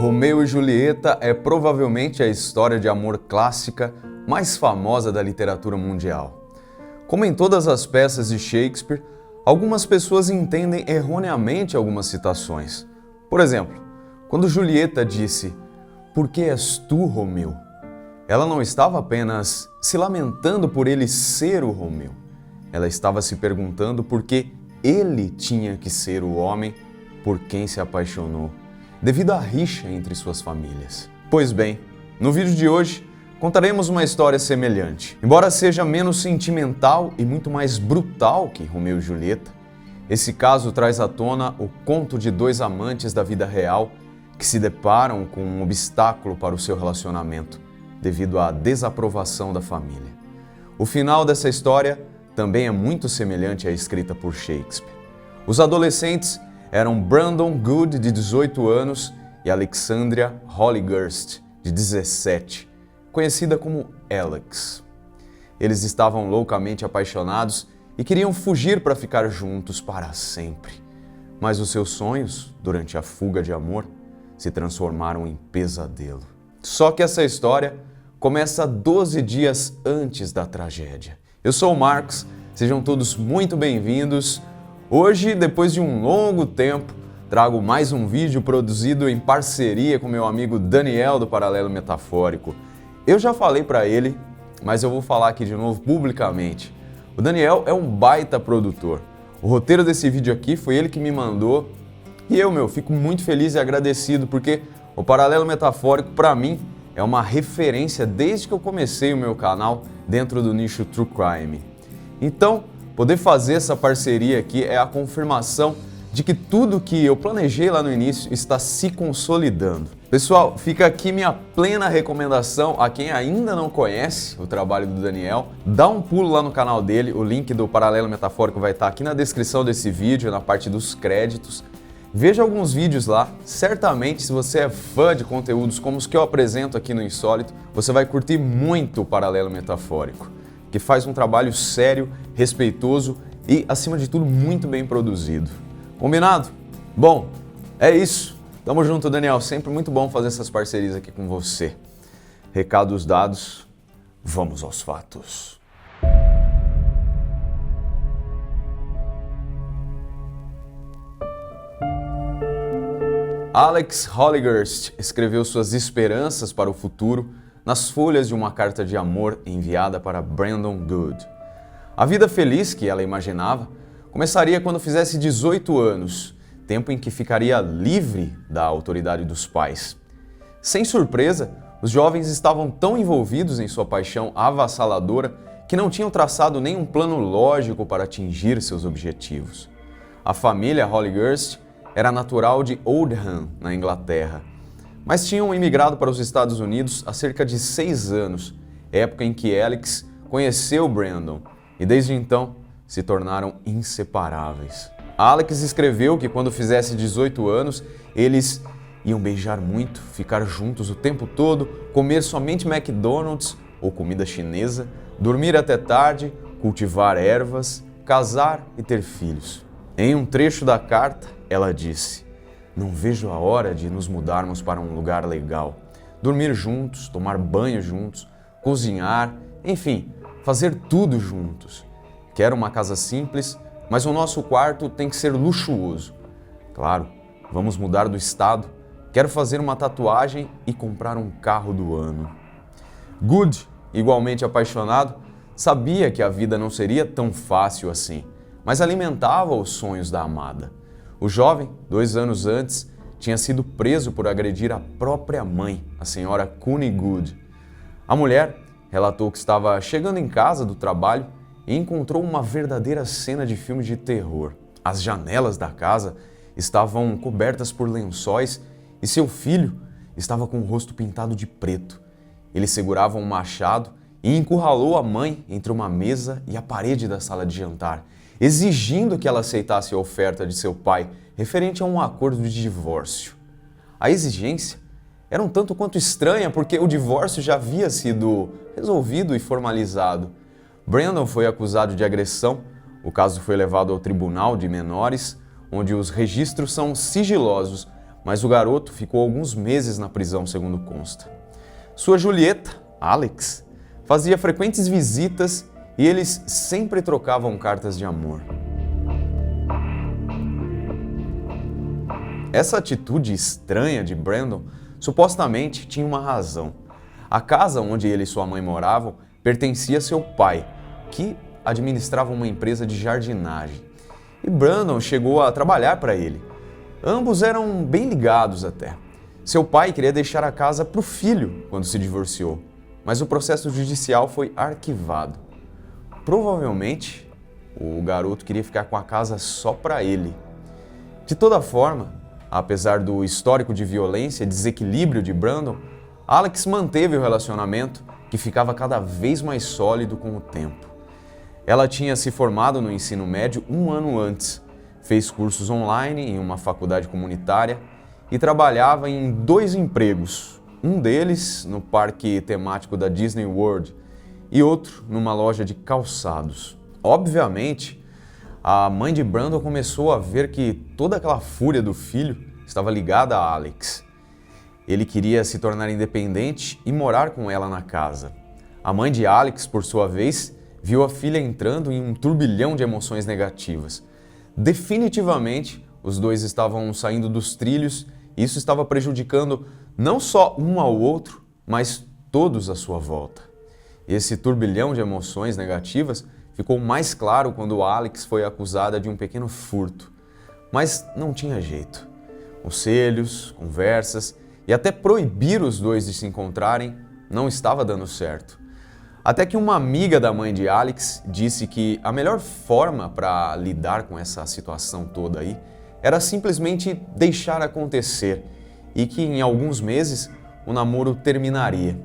Romeu e Julieta é provavelmente a história de amor clássica mais famosa da literatura mundial. Como em todas as peças de Shakespeare, algumas pessoas entendem erroneamente algumas citações. Por exemplo, quando Julieta disse "Por que és tu, Romeu?", ela não estava apenas se lamentando por ele ser o Romeu. Ela estava se perguntando por que ele tinha que ser o homem por quem se apaixonou, devido à rixa entre suas famílias. Pois bem, no vídeo de hoje contaremos uma história semelhante. Embora seja menos sentimental e muito mais brutal que Romeu e Julieta, esse caso traz à tona o conto de dois amantes da vida real que se deparam com um obstáculo para o seu relacionamento, devido à desaprovação da família. O final dessa história também é muito semelhante à escrita por Shakespeare. Os adolescentes eram Brandon Good, de 18 anos, e Alexandria Hollyhurst, de 17, conhecida como Alex. Eles estavam loucamente apaixonados e queriam fugir para ficar juntos para sempre. Mas os seus sonhos, durante a fuga de amor, se transformaram em pesadelo. Só que essa história começa 12 dias antes da tragédia. Eu sou o Marcos, sejam todos muito bem-vindos. Hoje, depois de um longo tempo, trago mais um vídeo produzido em parceria com meu amigo Daniel do Paralelo Metafórico. Eu já falei para ele, mas eu vou falar aqui de novo publicamente. O Daniel é um baita produtor. O roteiro desse vídeo aqui foi ele que me mandou e eu, fico muito feliz e agradecido porque o Paralelo Metafórico, para mim, é uma referência desde que eu comecei o meu canal dentro do nicho True Crime. Então, poder fazer essa parceria aqui é a confirmação de que tudo que eu planejei lá no início está se consolidando. Pessoal, fica aqui minha plena recomendação a quem ainda não conhece o trabalho do Daniel. Dá um pulo lá no canal dele, o link do Paralelo Metafórico vai estar aqui na descrição desse vídeo, na parte dos créditos. Veja alguns vídeos lá, certamente se você é fã de conteúdos como os que eu apresento aqui no Insólito, você vai curtir muito o Paralelo Metafórico, que faz um trabalho sério, respeitoso e, acima de tudo, muito bem produzido. Combinado? Bom, é isso. Tamo junto, Daniel. Sempre muito bom fazer essas parcerias aqui com você. Recados dados, vamos aos fatos. Alex Hollyhurst escreveu suas esperanças para o futuro nas folhas de uma carta de amor enviada para Brandon Good. A vida feliz que ela imaginava começaria quando fizesse 18 anos, tempo em que ficaria livre da autoridade dos pais. Sem surpresa, os jovens estavam tão envolvidos em sua paixão avassaladora que não tinham traçado nenhum plano lógico para atingir seus objetivos. A família Hollyhurst era natural de Oldham, na Inglaterra, mas tinham imigrado para os Estados Unidos há cerca de 6 anos, época em que Alex conheceu Brandon, e desde então se tornaram inseparáveis. Alex escreveu que quando fizesse 18 anos, eles iam beijar muito, ficar juntos o tempo todo, comer somente McDonald's ou comida chinesa, dormir até tarde, cultivar ervas, casar e ter filhos. Em um trecho da carta, ela disse: "Não vejo a hora de nos mudarmos para um lugar legal, dormir juntos, tomar banho juntos, cozinhar, enfim, fazer tudo juntos. Quero uma casa simples, mas o nosso quarto tem que ser luxuoso. Claro, vamos mudar do estado, quero fazer uma tatuagem e comprar um carro do ano." Good, igualmente apaixonado, sabia que a vida não seria tão fácil assim, mas alimentava os sonhos da amada. O jovem, 2 anos antes, tinha sido preso por agredir a própria mãe, a senhora Connie Good. A mulher relatou que estava chegando em casa do trabalho e encontrou uma verdadeira cena de filme de terror. As janelas da casa estavam cobertas por lençóis e seu filho estava com o rosto pintado de preto. Ele segurava um machado e encurralou a mãe entre uma mesa e a parede da sala de jantar, exigindo que ela aceitasse a oferta de seu pai referente a um acordo de divórcio. A exigência era um tanto quanto estranha porque o divórcio já havia sido resolvido e formalizado. Brandon foi acusado de agressão, o caso foi levado ao tribunal de menores, onde os registros são sigilosos, mas o garoto ficou alguns meses na prisão, segundo consta. Sua Julieta, Alex, fazia frequentes visitas e eles sempre trocavam cartas de amor. Essa atitude estranha de Brandon supostamente tinha uma razão. A casa onde ele e sua mãe moravam pertencia a seu pai, que administrava uma empresa de jardinagem. E Brandon chegou a trabalhar para ele. Ambos eram bem ligados até. Seu pai queria deixar a casa para o filho quando se divorciou, mas o processo judicial foi arquivado. Provavelmente, o garoto queria ficar com a casa só para ele. De toda forma, apesar do histórico de violência e desequilíbrio de Brandon, Alex manteve o relacionamento, que ficava cada vez mais sólido com o tempo. Ela tinha se formado no ensino médio um ano antes, fez cursos online em uma faculdade comunitária e trabalhava em 2 empregos, um deles no parque temático da Disney World e outro numa loja de calçados. Obviamente, a mãe de Brandon começou a ver que toda aquela fúria do filho estava ligada a Alex. Ele queria se tornar independente e morar com ela na casa. A mãe de Alex, por sua vez, viu a filha entrando em um turbilhão de emoções negativas. Definitivamente, os dois estavam saindo dos trilhos e isso estava prejudicando não só um ao outro, mas todos à sua volta. Esse turbilhão de emoções negativas ficou mais claro quando Alex foi acusada de um pequeno furto. Mas não tinha jeito. Conselhos, conversas e até proibir os dois de se encontrarem não estava dando certo. Até que uma amiga da mãe de Alex disse que a melhor forma para lidar com essa situação toda aí era simplesmente deixar acontecer e que em alguns meses o namoro terminaria.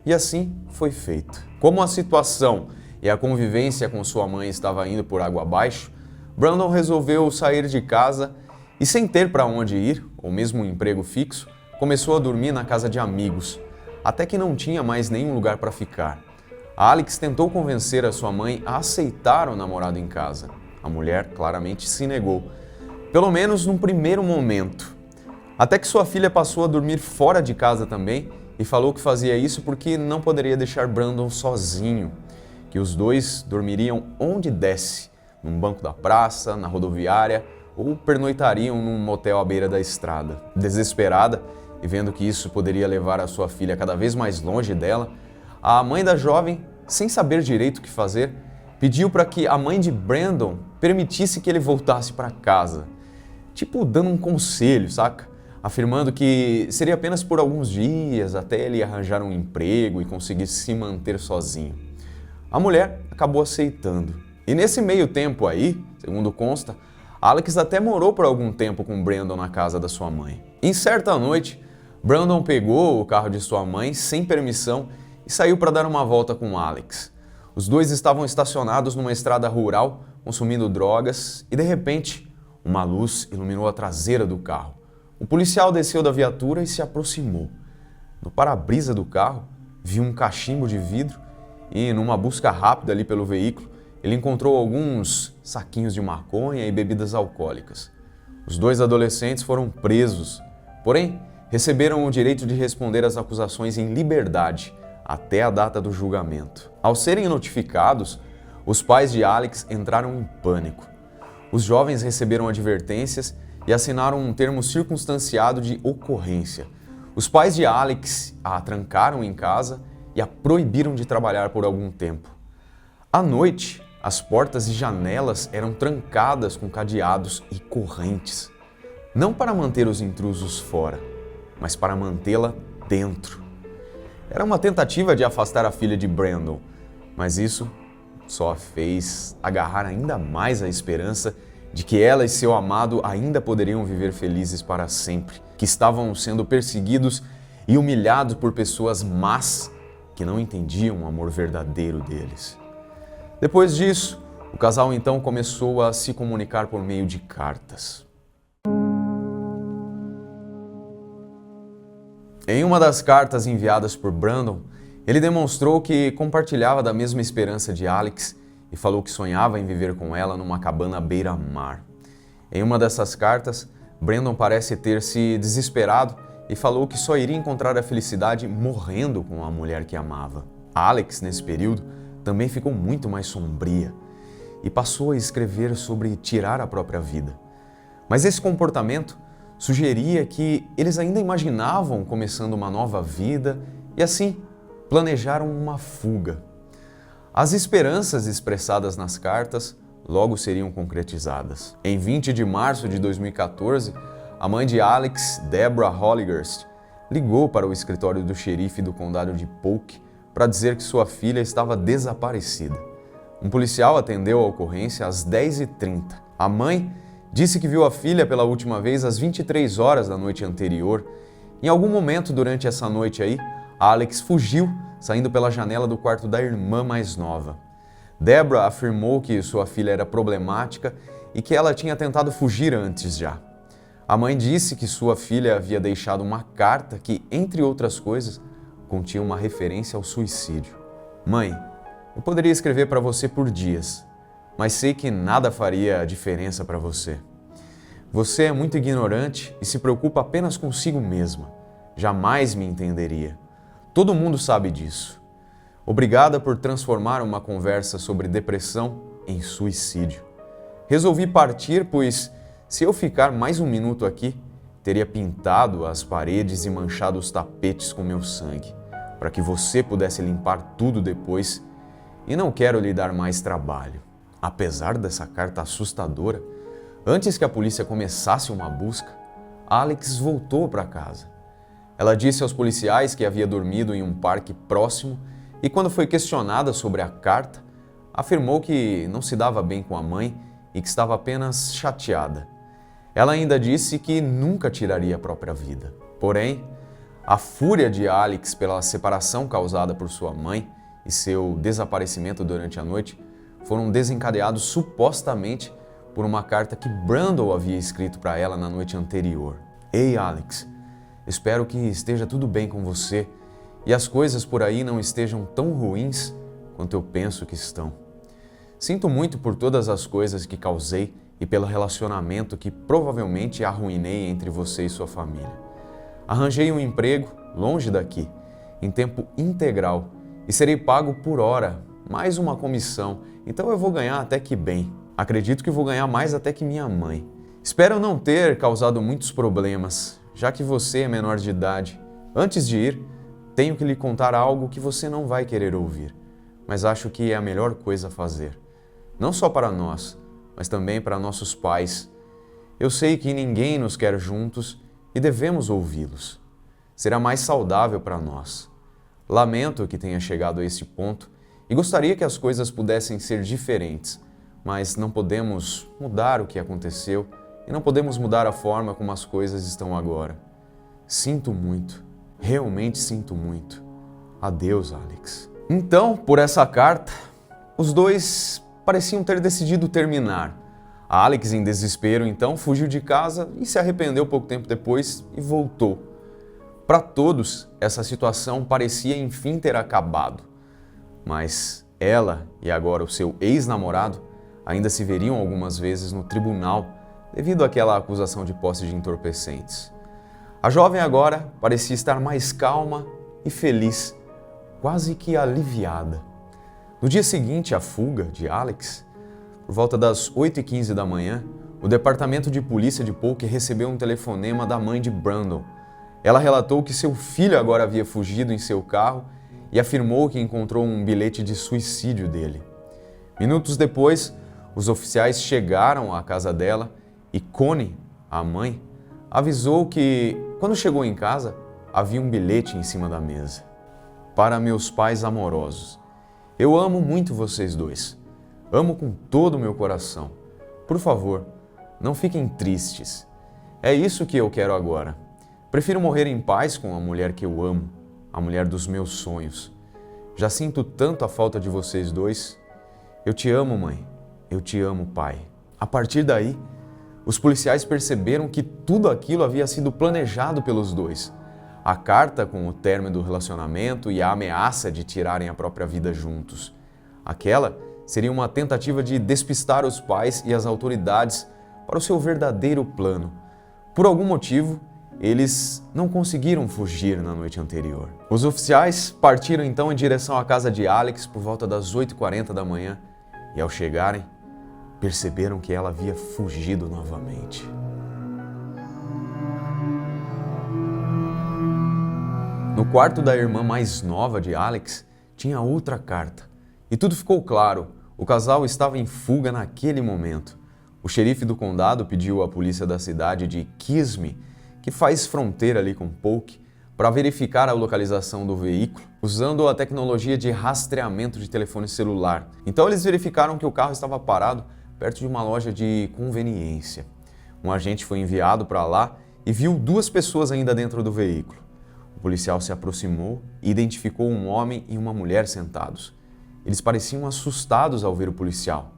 E assim foi feito. Como a situação e a convivência com sua mãe estava indo por água abaixo, Brandon resolveu sair de casa e, sem ter para onde ir, ou mesmo um emprego fixo, começou a dormir na casa de amigos, até que não tinha mais nenhum lugar para ficar. A Alex tentou convencer a sua mãe a aceitar o namorado em casa. A mulher claramente se negou, pelo menos num primeiro momento. Até que sua filha passou a dormir fora de casa também e falou que fazia isso porque não poderia deixar Brandon sozinho, que os dois dormiriam onde desse, num banco da praça, na rodoviária ou pernoitariam num motel à beira da estrada. Desesperada e vendo que isso poderia levar a sua filha cada vez mais longe dela, a mãe da jovem, sem saber direito o que fazer, pediu para que a mãe de Brandon permitisse que ele voltasse para casa. Tipo, dando um conselho, saca? Afirmando que seria apenas por alguns dias até ele arranjar um emprego e conseguir se manter sozinho. A mulher acabou aceitando. E nesse meio tempo aí, segundo consta, Alex até morou por algum tempo com Brandon na casa da sua mãe. Em certa noite, Brandon pegou o carro de sua mãe sem permissão e saiu para dar uma volta com Alex. Os dois estavam estacionados numa estrada rural, consumindo drogas, e de repente, uma luz iluminou a traseira do carro. O policial desceu da viatura e se aproximou. No para-brisa do carro, viu um cachimbo de vidro e, numa busca rápida ali pelo veículo, ele encontrou alguns saquinhos de maconha e bebidas alcoólicas. Os 2 adolescentes foram presos, porém, receberam o direito de responder às acusações em liberdade até a data do julgamento. Ao serem notificados, os pais de Alex entraram em pânico. Os jovens receberam advertências e assinaram um termo circunstanciado de ocorrência. Os pais de Alex a trancaram em casa e a proibiram de trabalhar por algum tempo. À noite, as portas e janelas eram trancadas com cadeados e correntes, não para manter os intrusos fora, mas para mantê-la dentro. Era uma tentativa de afastar a filha de Brandon, mas isso só a fez agarrar ainda mais a esperança de que ela e seu amado ainda poderiam viver felizes para sempre, que estavam sendo perseguidos e humilhados por pessoas más que não entendiam o amor verdadeiro deles. Depois disso, o casal então começou a se comunicar por meio de cartas. Em uma das cartas enviadas por Brandon, ele demonstrou que compartilhava da mesma esperança de Alex e falou que sonhava em viver com ela numa cabana à beira-mar. Em uma dessas cartas, Brandon parece ter se desesperado e falou que só iria encontrar a felicidade morrendo com a mulher que amava. Alex, nesse período, também ficou muito mais sombria e passou a escrever sobre tirar a própria vida. Mas esse comportamento sugeria que eles ainda imaginavam começando uma nova vida e, assim, planejaram uma fuga. As esperanças expressadas nas cartas logo seriam concretizadas. Em 20 de março de 2014, a mãe de Alex, Deborah Holligerst, ligou para o escritório do xerife do condado de Polk para dizer que sua filha estava desaparecida. Um policial atendeu a ocorrência às 10h30. A mãe disse que viu a filha pela última vez às 23 horas da noite anterior. Em algum momento durante essa noite aí, Alex fugiu, saindo pela janela do quarto da irmã mais nova. Deborah afirmou que sua filha era problemática e que ela tinha tentado fugir antes já. A mãe disse que sua filha havia deixado uma carta que, entre outras coisas, continha uma referência ao suicídio. Mãe, eu poderia escrever para você por dias, mas sei que nada faria diferença para você. Você é muito ignorante e se preocupa apenas consigo mesma. Jamais me entenderia. Todo mundo sabe disso. Obrigada por transformar uma conversa sobre depressão em suicídio. Resolvi partir, pois se eu ficar mais um minuto aqui, teria pintado as paredes e manchado os tapetes com meu sangue, para que você pudesse limpar tudo depois, e não quero lhe dar mais trabalho. Apesar dessa carta assustadora, antes que a polícia começasse uma busca, Alex voltou para casa. Ela disse aos policiais que havia dormido em um parque próximo e, quando foi questionada sobre a carta, afirmou que não se dava bem com a mãe e que estava apenas chateada. Ela ainda disse que nunca tiraria a própria vida. Porém, a fúria de Alex pela separação causada por sua mãe e seu desaparecimento durante a noite foram desencadeados supostamente por uma carta que Brandon havia escrito para ela na noite anterior. Ei, Alex, espero que esteja tudo bem com você e as coisas por aí não estejam tão ruins quanto eu penso que estão. Sinto muito por todas as coisas que causei e pelo relacionamento que provavelmente arruinei entre você e sua família. Arranjei um emprego longe daqui, em tempo integral, e serei pago por hora, mais uma comissão, então eu vou ganhar até que bem. Acredito que vou ganhar mais até que minha mãe. Espero não ter causado muitos problemas, já que você é menor de idade. Antes de ir, tenho que lhe contar algo que você não vai querer ouvir, mas acho que é a melhor coisa a fazer. Não só para nós, mas também para nossos pais. Eu sei que ninguém nos quer juntos e devemos ouvi-los. Será mais saudável para nós. Lamento que tenha chegado a este ponto e gostaria que as coisas pudessem ser diferentes, mas não podemos mudar o que aconteceu e não podemos mudar a forma como as coisas estão agora. Sinto muito, realmente sinto muito. Adeus, Alex. Então, por essa carta, os dois pareciam ter decidido terminar. A Alex, em desespero, então, fugiu de casa e se arrependeu pouco tempo depois e voltou. Para todos, essa situação parecia enfim ter acabado. Mas ela e agora o seu ex-namorado ainda se veriam algumas vezes no tribunal devido àquela acusação de posse de entorpecentes. A jovem agora parecia estar mais calma e feliz, quase que aliviada. No dia seguinte à fuga de Alex, por volta das 8h15 da manhã, o departamento de polícia de Polk recebeu um telefonema da mãe de Brandon. Ela relatou que seu filho agora havia fugido em seu carro e afirmou que encontrou um bilhete de suicídio dele. Minutos depois, os oficiais chegaram à casa dela e Connie, a mãe, avisou que, quando chegou em casa, havia um bilhete em cima da mesa. Para meus pais amorosos, eu amo muito vocês dois. Amo com todo o meu coração. Por favor, não fiquem tristes. É isso que eu quero agora. Prefiro morrer em paz com a mulher que eu amo, a mulher dos meus sonhos. Já sinto tanto a falta de vocês dois. Eu te amo, mãe. Eu te amo, pai. A partir daí, os policiais perceberam que tudo aquilo havia sido planejado pelos dois. A carta com o término do relacionamento e a ameaça de tirarem a própria vida juntos. Aquela seria uma tentativa de despistar os pais e as autoridades para o seu verdadeiro plano. Por algum motivo, eles não conseguiram fugir na noite anterior. Os oficiais partiram então em direção à casa de Alex por volta das 8h40 da manhã e, ao chegarem, perceberam que ela havia fugido novamente. No quarto da irmã mais nova de Alex tinha outra carta e tudo ficou claro. O casal estava em fuga naquele momento. O xerife do condado pediu à polícia da cidade de Kissimmee, que faz fronteira ali com Polk, para verificar a localização do veículo usando a tecnologia de rastreamento de telefone celular. Então eles verificaram que o carro estava parado perto de uma loja de conveniência. Um agente foi enviado para lá e viu duas pessoas ainda dentro do veículo. O policial se aproximou e identificou um homem e uma mulher sentados. Eles pareciam assustados ao ver o policial.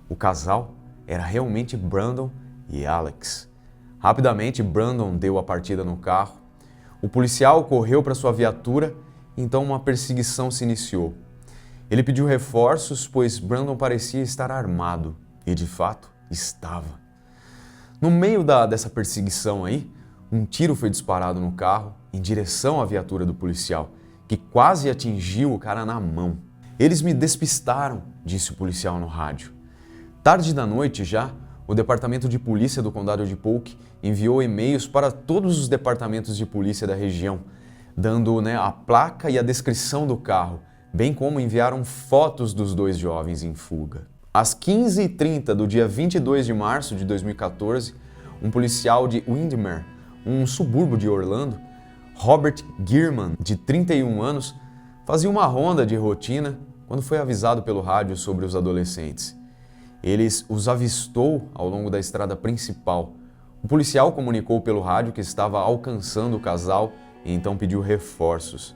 O casal era realmente Brandon e Alex. Rapidamente, Brandon deu a partida no carro. O policial correu para sua viatura, então uma perseguição se iniciou. Ele pediu reforços, pois Brandon parecia estar armado, e de fato estava. No meio dessa perseguição aí, um tiro foi disparado no carro em direção à viatura do policial, que quase atingiu o cara na mão. Eles me despistaram, disse o policial no rádio. Tarde da noite já, o Departamento de Polícia do Condado de Polk enviou e-mails para todos os departamentos de polícia da região, dando a placa e a descrição do carro, bem como enviaram fotos dos dois jovens em fuga. Às 15h30 do dia 22 de março de 2014, um policial de Windermere, um subúrbio de Orlando, Robert Gearman, de 31 anos, fazia uma ronda de rotina quando foi avisado pelo rádio sobre os adolescentes. Ele os avistou ao longo da estrada principal. O policial comunicou pelo rádio que estava alcançando o casal e então pediu reforços.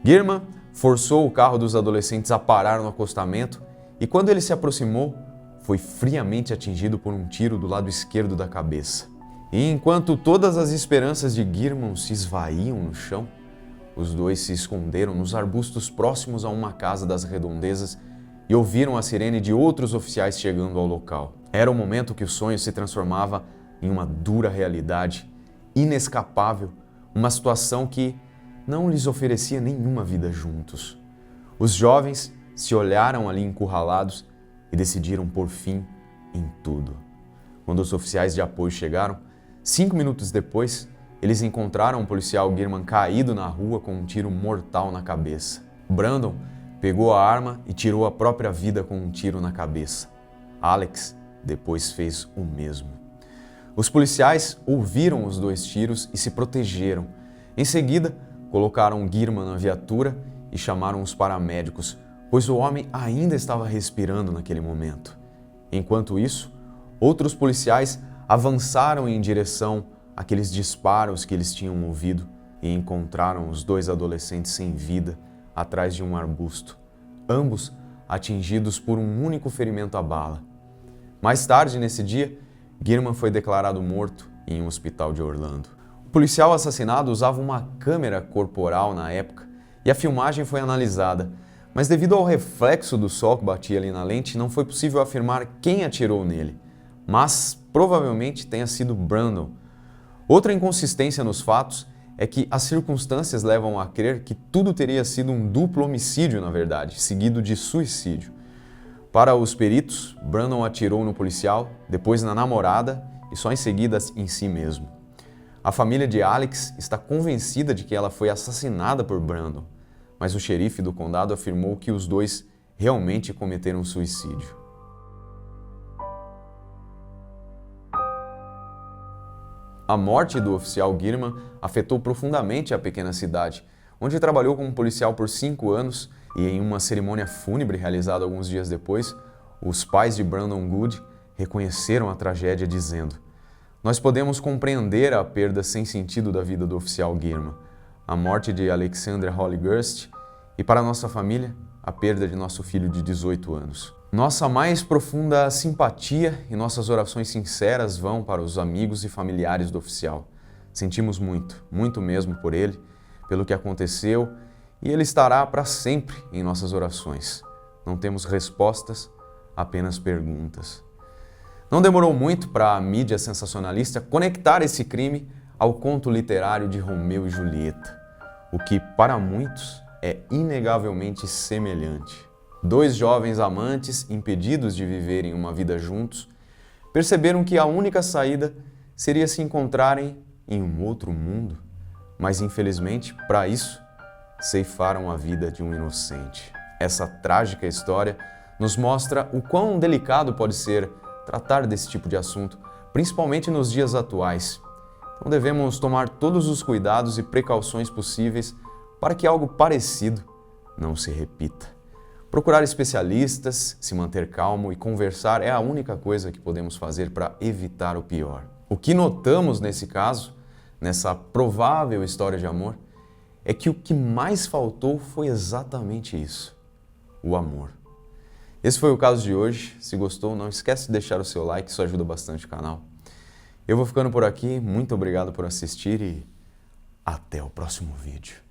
Gearman forçou o carro dos adolescentes a parar no acostamento e, quando ele se aproximou, foi friamente atingido por um tiro do lado esquerdo da cabeça. E enquanto todas as esperanças de Gearman se esvaíam no chão, os dois se esconderam nos arbustos próximos a uma casa das redondezas e ouviram a sirene de outros oficiais chegando ao local. Era o momento que o sonho se transformava em uma dura realidade, inescapável, uma situação que não lhes oferecia nenhuma vida juntos. Os jovens se olharam ali encurralados e decidiram pôr fim em tudo. Quando os oficiais de apoio chegaram, 5 minutos depois, eles encontraram o policial Gearman caído na rua com um tiro mortal na cabeça. Brandon pegou a arma e tirou a própria vida com um tiro na cabeça. Alex depois fez o mesmo. Os policiais ouviram os dois tiros e se protegeram. Em seguida, colocaram Gearman na viatura e chamaram os paramédicos, pois o homem ainda estava respirando naquele momento. Enquanto isso, outros policiais avançaram em direção àqueles disparos que eles tinham ouvido e encontraram os dois adolescentes sem vida atrás de um arbusto, ambos atingidos por um único ferimento à bala. Mais tarde nesse dia, Gearman foi declarado morto em um hospital de Orlando. O policial assassinado usava uma câmera corporal na época e a filmagem foi analisada, mas devido ao reflexo do sol que batia ali na lente, não foi possível afirmar quem atirou nele, mas provavelmente tenha sido Brandon. Outra inconsistência nos fatos é que as circunstâncias levam a crer que tudo teria sido um duplo homicídio, na verdade, seguido de suicídio. Para os peritos, Brandon atirou no policial, depois na namorada e só em seguida em si mesmo. A família de Alex está convencida de que ela foi assassinada por Brandon, mas o xerife do condado afirmou que os dois realmente cometeram suicídio. A morte do oficial Gearman afetou profundamente a pequena cidade, onde trabalhou como policial por 5 anos e em uma cerimônia fúnebre realizada alguns dias depois, os pais de Brandon Good reconheceram a tragédia dizendo: "Nós podemos compreender a perda sem sentido da vida do oficial Gearman, a morte de Alexander Hollyhurst e, para nossa família, a perda de nosso filho de 18 anos. Nossa mais profunda simpatia e nossas orações sinceras vão para os amigos e familiares do oficial. Sentimos muito, muito mesmo por ele, pelo que aconteceu, e ele estará para sempre em nossas orações. Não temos respostas, apenas perguntas." Não demorou muito para a mídia sensacionalista conectar esse crime ao conto literário de Romeu e Julieta, o que, para muitos, é inegavelmente semelhante. Dois jovens amantes, impedidos de viverem uma vida juntos, perceberam que a única saída seria se encontrarem em um outro mundo, mas infelizmente, para isso, ceifaram a vida de um inocente. Essa trágica história nos mostra o quão delicado pode ser tratar desse tipo de assunto, principalmente nos dias atuais. Então devemos tomar todos os cuidados e precauções possíveis para que algo parecido não se repita. Procurar especialistas, se manter calmo e conversar é a única coisa que podemos fazer para evitar o pior. O que notamos nesse caso, nessa provável história de amor, é que o que mais faltou foi exatamente isso: o amor. Esse foi o caso de hoje. Se gostou, não esquece de deixar o seu like, isso ajuda bastante o canal. Eu vou ficando por aqui, muito obrigado por assistir e até o próximo vídeo.